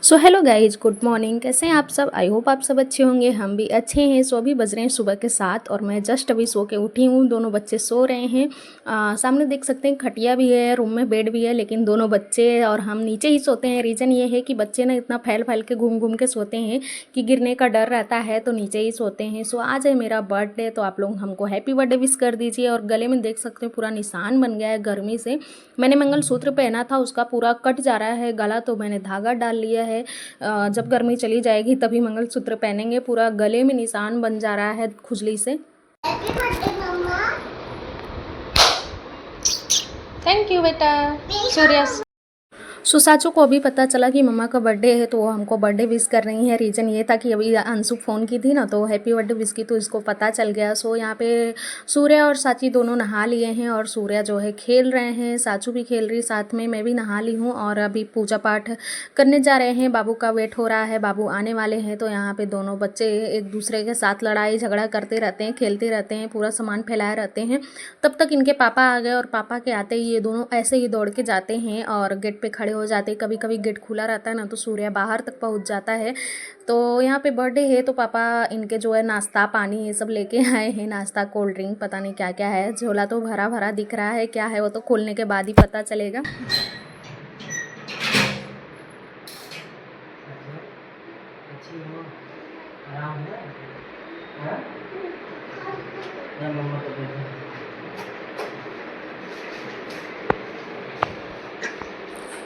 So hello guys, good morning. कैसे हैं आप सब? आई होप आप सब अच्छे होंगे। हम भी अच्छे हैं। सो अभी बज रहे हैं सुबह के 7 और मैं जस्ट अभी सो के उठी हूँ। दोनों बच्चे सो रहे हैं। सामने देख सकते हैं खटिया भी है, रूम में बेड भी है, लेकिन दोनों बच्चे और हम नीचे ही सोते हैं। रीज़न ये है कि बच्चे ना इतना फैल फैल के घूम घूम के सोते हैं कि गिरने का डर रहता है, तो नीचे ही सोते हैं। सो आज है मेरा बर्थडे, तो आप लोग हमको हैप्पी बर्थडे विश कर दीजिए। और गले में देख सकते हैं पूरा निशान बन गया है गर्मी से। मैंने मंगलसूत्र पहना था, उसका पूरा कट जा रहा है गला, तो मैंने धागा डाल लिया है। जब गर्मी चली जाएगी तभी मंगलसूत्र पहनेंगे। पूरा गले में निशान बन जा रहा है खुजली से। थैंक यू बेटा। सूर्या साचू को अभी पता चला कि मम्मा का बर्थडे है, तो वो हमको बर्थडे विश कर रही है। रीज़न ये था कि अभी अंशु फ़ोन की थी ना, तो हैप्पी बर्थडे विश की, तो इसको पता चल गया। सो यहाँ पे सूर्या और साची दोनों नहा लिए हैं और सूर्या जो है खेल रहे हैं, साचू भी खेल रही साथ में। मैं भी नहा ली हूँ और अभी पूजा पाठ करने जा रहे हैं। बाबू का वेट हो रहा है, बाबू आने वाले हैं। तो यहाँ पे दोनों बच्चे एक दूसरे के साथ लड़ाई झगड़ा करते रहते हैं, खेलते रहते हैं, पूरा सामान फैलाए रहते हैं। तब तक इनके पापा आ गए और पापा के आते ही ये दोनों ऐसे ही दौड़ के जाते हैं और गेट पे खड़े हो जाते हैं। कभी कभी गेट खुला रहता है ना, तो सूर्या बाहर तक पहुंच जाता है। तो यहाँ पे बर्थडे है, तो पापा इनके जो है नाश्ता पानी ये सब लेके आए हैं। नाश्ता, कोल्ड ड्रिंक, पता नहीं क्या क्या है। झोला तो भरा भरा दिख रहा है, क्या है वो तो खोलने के बाद ही पता चलेगा।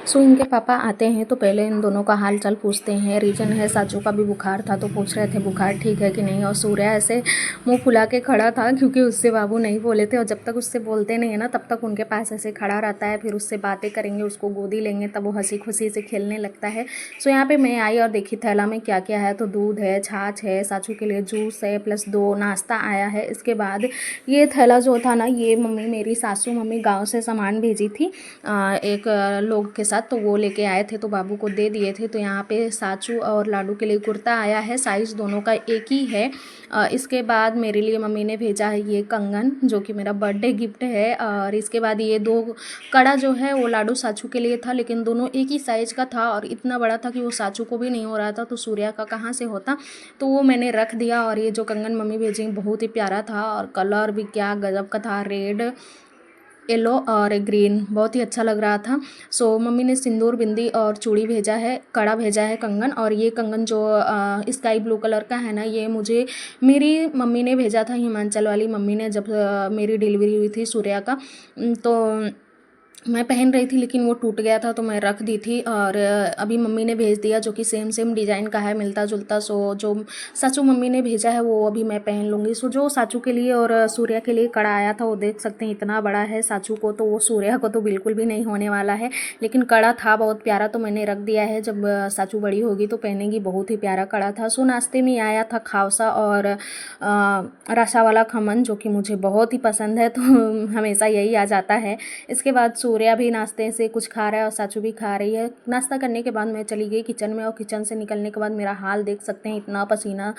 सो इनके पापा आते हैं तो पहले इन दोनों का हाल चाल पूछते हैं। रीज़न है साचू का भी बुखार था, तो पूछ रहे थे बुखार ठीक है कि नहीं। और सूर्या ऐसे मुंह फुला के खड़ा था, क्योंकि उससे बाबू नहीं बोले थे। और जब तक उससे बोलते नहीं है ना, तब तक उनके पास ऐसे खड़ा रहता है। फिर उससे बातें करेंगे, उसको गोदी लेंगे, तब वो हंसी खुशी से खेलने लगता है। सो यहाँ पे मैं आई और देखी थैला में क्या क्या है। तो दूध है, छाछ है, साचू के लिए जूस है, प्लस 2 नाश्ता आया है। इसके बाद ये थैला जो था ना, ये मम्मी, मेरी सासू मम्मी गाँव से सामान भेजी थी एक लोग के साथ, तो वो लेके आए थे, तो बाबू को दे दिए थे। तो यहाँ पे साचू और लाडू के लिए कुर्ता आया है, साइज़ दोनों का एक ही है। इसके बाद मेरे लिए मम्मी ने भेजा है ये कंगन, जो कि मेरा बर्थडे गिफ्ट है। और इसके बाद ये 2 कड़ा जो है वो लाडू साचू के लिए था, लेकिन दोनों एक ही साइज़ का था और इतना बड़ा था कि वो साचू को भी नहीं हो रहा था, तो सूर्या का कहाँ से होता, तो वो मैंने रख दिया। और ये जो कंगन मम्मी भेजी बहुत ही प्यारा था और कलर भी क्या गजब का था, रेड, येलो और ग्रीन, बहुत ही अच्छा लग रहा था। सो मम्मी ने सिंदूर, बिंदी और चूड़ी भेजा है, कड़ा भेजा है, कंगन। और ये कंगन जो स्काई ब्लू कलर का है ना, ये मुझे मेरी मम्मी ने भेजा था, हिमाचल वाली मम्मी ने, जब मेरी डिलीवरी हुई थी सूर्या का। तो मैं पहन रही थी, लेकिन वो टूट गया था, तो मैं रख दी थी। और अभी मम्मी ने भेज दिया, जो कि सेम डिज़ाइन का है, मिलता जुलता। सो जो साचू मम्मी ने भेजा है वो अभी मैं पहन लूँगी। सो जो साचू के लिए और सूर्या के लिए कड़ा आया था, वो देख सकते हैं इतना बड़ा है साचू को, तो वो सूर्या को तो बिल्कुल भी नहीं होने वाला है। लेकिन कड़ा था बहुत प्यारा, तो मैंने रख दिया है। जब साचू बड़ी होगी तो पहनेगी। बहुत ही प्यारा कड़ा था। सो नाश्ते में आया था खावसा और रसा वाला खमन, जो कि मुझे बहुत ही पसंद है, तो हमेशा यही आ जाता है। इसके बाद सूर्या भी नाश्ते से कुछ खा रहा है और साचू भी खा रही है। नाश्ता करने के बाद मैं चली गई किचन में, और किचन से निकलने के बाद मेरा हाल देख सकते हैं, इतना पसीना,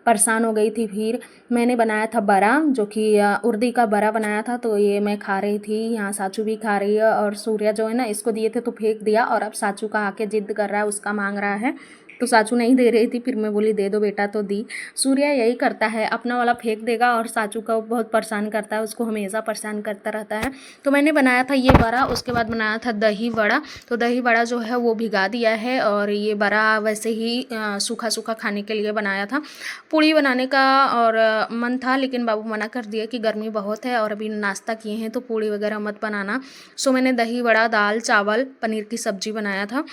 परेशान हो गई थी। फिर मैंने बनाया था बड़ा, जो कि उर्दी का बड़ा बनाया था, तो ये मैं खा रही थी। यहाँ साचू भी खा रही है। और सूर्या जो है ना, इसको दिए थे तो फेंक दिया, और अब साचू का आके जिद कर रहा है, उसका मांग रहा है। तो साचू नहीं दे रही थी, फिर मैं बोली दे दो बेटा, तो दी। सूर्या यही करता है, अपना वाला फेंक देगा और साचू का बहुत परेशान करता है, उसको हमेशा परेशान करता रहता है। तो मैंने बनाया था ये बड़ा, उसके बाद बनाया था दही बड़ा। तो दही बड़ा जो है वो भिगा दिया है, और ये बड़ा वैसे ही सूखा सूखा खाने के लिए बनाया था। पूड़ी बनाने का और मन था, लेकिन बाबू मना कर दिया कि गर्मी बहुत है और अभी नाश्ता किए हैं, तो पूड़ी वगैरह मत बनाना। सो मैंने दही बड़ा, दाल चावल, पनीर की सब्जी बनाया था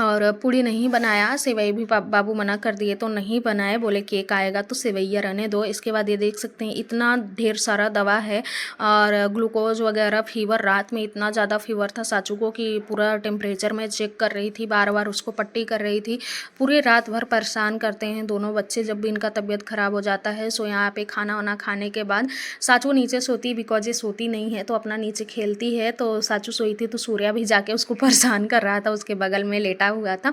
और पूड़ी नहीं बनाया। सेवई भी बाबू मना कर दिए, तो नहीं बनाए, बोले केक आएगा तो सेवैया रहने दो। इसके बाद ये देख सकते हैं इतना ढेर सारा दवा है और ग्लूकोज वगैरह। फीवर, रात में इतना ज़्यादा फीवर था साचू को कि पूरा टेम्परेचर में चेक कर रही थी, बार बार उसको पट्टी कर रही थी। पूरी रात भर परेशान करते हैं दोनों बच्चे जब भी इनका तबीयत ख़राब हो जाता है। सो यहाँ पे खाना वाना खाने के बाद साचू नीचे सोती, बिकॉज ये सोती नहीं है तो अपना नीचे खेलती है। तो साचू सोई थी, तो सूर्या भी जाके उसको परेशान कर रहा था, उसके बगल में लेटा लेटा हुआ था।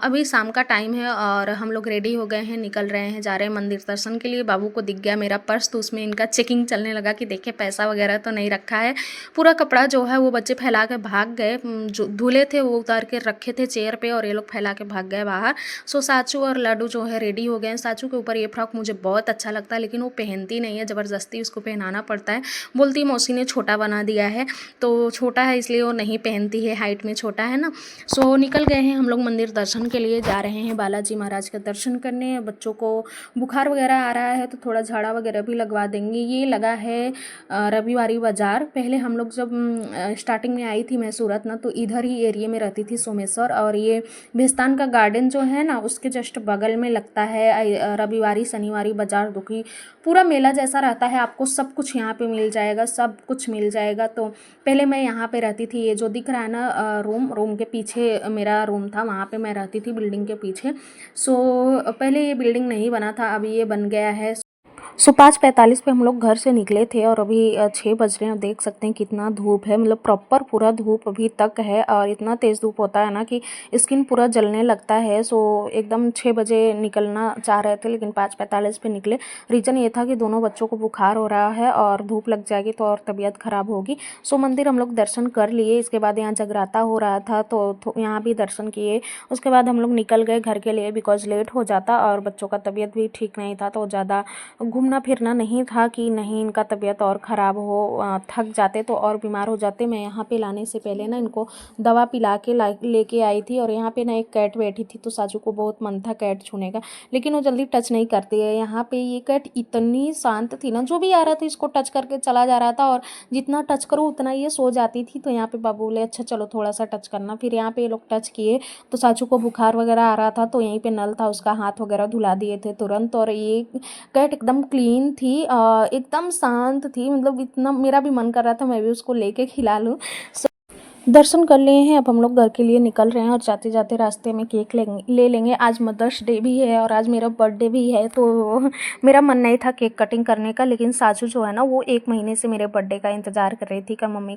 अभी शाम का टाइम है और हम लोग रेडी हो गए हैं, निकल रहे हैं, जा रहे हैं मंदिर दर्शन के लिए। बाबू को दिख गया मेरा पर्स, तो उसमें इनका चेकिंग चलने लगा कि देखे पैसा वगैरह तो नहीं रखा है। पूरा कपड़ा जो है वो बच्चे फैला के भाग गए, जो धुले थे वो उतार के रखे थे चेयर पे और ये लोग फैला के भाग गए बाहर। सो साचू और लड्डू जो है रेडी हो गए। साचू के ऊपर ये फ्रॉक मुझे बहुत अच्छा लगता है, लेकिन वो पहनती नहीं है, ज़बरदस्ती उसको पहनाना पड़ता है। बोलती मौसी ने छोटा बना दिया है, तो छोटा है इसलिए वो नहीं पहनती है, हाइट में छोटा है ना। सो निकल गए हैं हम लोग मंदिर दर्शन के लिए, जा रहे हैं बालाजी महाराज का दर्शन करने। बच्चों को बुखार वगैरह आ रहा है तो थोड़ा झाड़ा वगैरह भी लगवा देंगे। ये लगा है रविवारी बाज़ार। पहले हम लोग जब स्टार्टिंग में आई थी मैं सूरत ना, तो इधर ही एरिया में रहती थी सोमेश्वर, और ये भिस्तान का गार्डन जो है ना उसके जस्ट बगल में लगता है रविवारी शनिवारी बाज़ार। दुखी पूरा मेला जैसा रहता है, आपको सब कुछ यहाँ पे मिल जाएगा, सब कुछ मिल जाएगा। तो पहले मैं यहाँ पे रहती थी, ये जो दिख रहा है ना रूम के पीछे मेरा रूम था, वहाँ पे मैं रहती थी बिल्डिंग के पीछे। सो पहले ये बिल्डिंग नहीं बना था, अभी ये बन गया है। सो 5:45 पे हम लोग घर से निकले थे और अभी 6 बज रहे हैं। देख सकते हैं कितना धूप है, मतलब प्रॉपर पूरा धूप अभी तक है, और इतना तेज़ धूप होता है ना कि स्किन पूरा जलने लगता है। सो एकदम 6 बजे निकलना चाह रहे थे, लेकिन 5:45 पे निकले। रीज़न ये था कि दोनों बच्चों को बुखार हो रहा है और धूप लग जाएगी तो और तबीयत ख़राब होगी। सो मंदिर हम लोग दर्शन कर लिए, इसके बाद यहाँ जगराता हो रहा था तो यहाँ भी दर्शन किए। उसके बाद हम लोग निकल गए घर के लिए, बिकॉज लेट हो जाता और बच्चों का तबीयत भी ठीक नहीं था, तो ज़्यादा घूमना फिरना नहीं था कि नहीं इनका तबीयत और ख़राब हो, थक जाते तो और बीमार हो जाते। मैं यहाँ पे लाने से पहले ना इनको दवा पिला के लेके आई थी, और यहाँ पे ना एक कैट बैठी थी, तो साजू को बहुत मन था कैट छूने का, लेकिन वो जल्दी टच नहीं करती है। यहाँ पे ये कैट इतनी शांत थी ना, जो भी आ रहा था इसको टच करके चला जा रहा था, और जितना टच करो उतना ये सो जाती थी। तो यहाँ पे बाबू बोले अच्छा चलो थोड़ा सा टच करना। फिर यहाँ पे ये लोग टच किए तो साचू को बुखार वगैरह आ रहा था, तो यहीं पे नल था, उसका हाथ वगैरह धुला दिए थे तुरंत। और ये कैट एकदम क्लीन थी, एकदम शांत थी, मतलब इतना मेरा भी मन कर रहा था मैं भी उसको लेके खिला लूँ। दर्शन कर लिए हैं, अब हम लोग घर के लिए निकल रहे हैं, और जाते जाते रास्ते में केक ले लेंगे। आज मदर्स डे भी है और आज मेरा बर्थडे भी है, तो मेरा मन नहीं था केक कटिंग करने का, लेकिन सासू जो है ना वो 1 महीने से मेरे बर्थडे का इंतज़ार कर रही थी कि मम्मा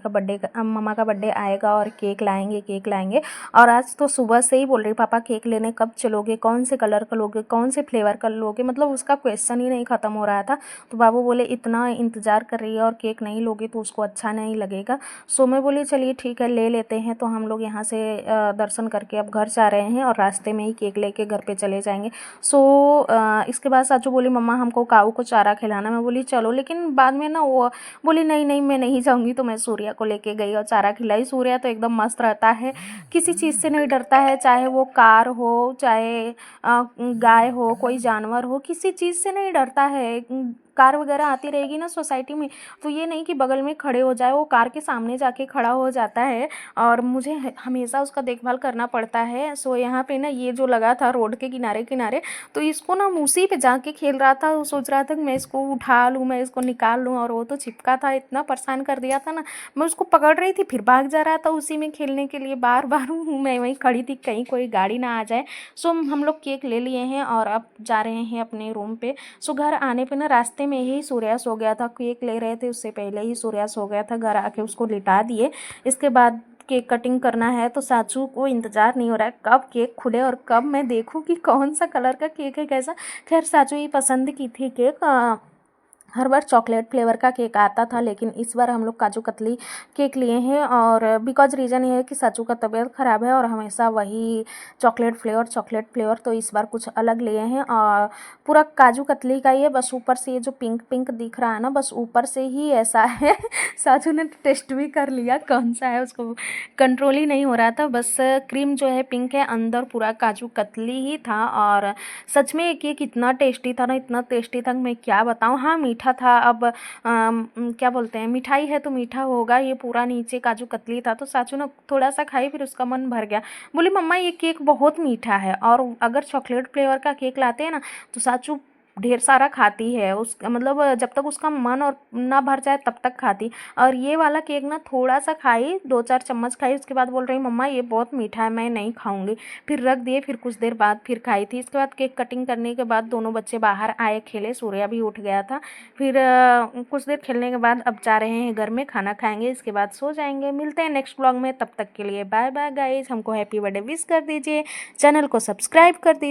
का बर्थडे आएगा और केक लाएंगे। और आज तो सुबह से ही बोल रही पापा केक लेने कब चलोगे, कौन से कलर का लोगे, कौन से फ्लेवर का लोगे, मतलब उसका क्वेश्चन ही नहीं ख़त्म हो रहा था। तो बाबू बोले इतना इंतज़ार कर रही है और केक नहीं लोगे तो उसको अच्छा नहीं लगेगा। सो मैं बोली चलिए ठीक है ले लेते हैं। तो हम लोग यहाँ से दर्शन करके अब घर जा रहे हैं, और रास्ते में ही केक लेके घर पे चले जाएंगे। सो इसके बाद साचू बोली मम्मा हमको काऊ को चारा खिलाना। मैं बोली चलो, लेकिन बाद में ना वो बोली नहीं मैं नहीं जाऊँगी। तो मैं सूर्या को लेके गई और चारा खिलाई। सूर्या तो एकदम मस्त रहता है, किसी चीज़ से नहीं डरता है, चाहे वो कार हो, चाहे गाय हो, कोई जानवर हो, किसी चीज़ से नहीं डरता है। कार वगैरह आती रहेगी ना सोसाइटी में, तो ये नहीं कि बगल में खड़े हो जाए, वो कार के सामने जाके खड़ा हो जाता है, और मुझे हमेशा उसका देखभाल करना पड़ता है। सो यहाँ पे ना ये जो लगा था रोड के किनारे, तो इसको ना उसी पे जाके खेल रहा था। वो सोच रहा था कि मैं इसको उठा लूँ, मैं इसको निकाल लूँ, और वो तो चिपका था, इतना परेशान कर दिया था ना। मैं उसको पकड़ रही थी फिर भाग जा रहा था उसी में खेलने के लिए, बार मैं वहीं खड़ी थी कहीं कोई गाड़ी ना आ जाए। सो हम लोग केक ले लिए हैं और अब जा रहे हैं अपने रूम पे। सो घर आने पे ना रास्ते में ही सूर्या सो गया था, केक ले रहे थे उससे पहले ही सूर्या सो गया था। घर आके उसको लिटा दिए, इसके बाद केक कटिंग करना है। तो साचू को इंतज़ार नहीं हो रहा है कब केक खुले और कब मैं देखूं कि कौन सा कलर का केक है, कैसा। खैर साचू ही पसंद की थी केक। हर बार चॉकलेट फ्लेवर का केक आता था, लेकिन इस बार हम लोग काजू कतली केक लिए हैं, और बिकॉज रीज़न ये है कि साचू का तबीयत ख़राब है और हमेशा वही चॉकलेट फ्लेवर, तो इस बार कुछ अलग लिए हैं। और पूरा काजू कतली का ही है, बस ऊपर से ये जो पिंक दिख रहा है ना, बस ऊपर से ही ऐसा है। साचू ने टेस्ट भी कर लिया कौन सा है, उसको कंट्रोल ही नहीं हो रहा था। बस क्रीम जो है पिंक है, अंदर पूरा काजू कतली ही था। और सच में केक इतना टेस्टी था ना, इतना टेस्टी था मैं क्या बताऊँ। हाँ मीठा था, अब क्या बोलते हैं, मिठाई है तो मीठा होगा। ये पूरा नीचे काजू कतली था, तो साचू ने थोड़ा सा खाई, फिर उसका मन भर गया। बोली मम्मा ये केक बहुत मीठा है, और अगर चॉकलेट फ्लेवर का केक लाते हैं ना तो साचू ढेर सारा खाती है, उस मतलब जब तक उसका मन और ना भर जाए तब तक खाती। और ये वाला केक ना थोड़ा सा खाई, 2-4 चम्मच खाई, उसके बाद बोल रही मम्मा ये बहुत मीठा है, मैं नहीं खाऊंगी। फिर रख दिए, फिर कुछ देर बाद फिर खाई थी। इसके बाद केक कटिंग करने के बाद दोनों बच्चे बाहर आए, खेले, सूर्या भी उठ गया था। फिर कुछ देर खेलने के बाद अब जा रहे हैं घर में, खाना खाएंगे, इसके बाद सो जाएंगे। मिलते हैं नेक्स्ट ब्लॉग में, तब तक के लिए बाय बाय गाइस। हमको हैप्पी बर्थडे विश कर दीजिए, चैनल को सब्सक्राइब कर दीजिए।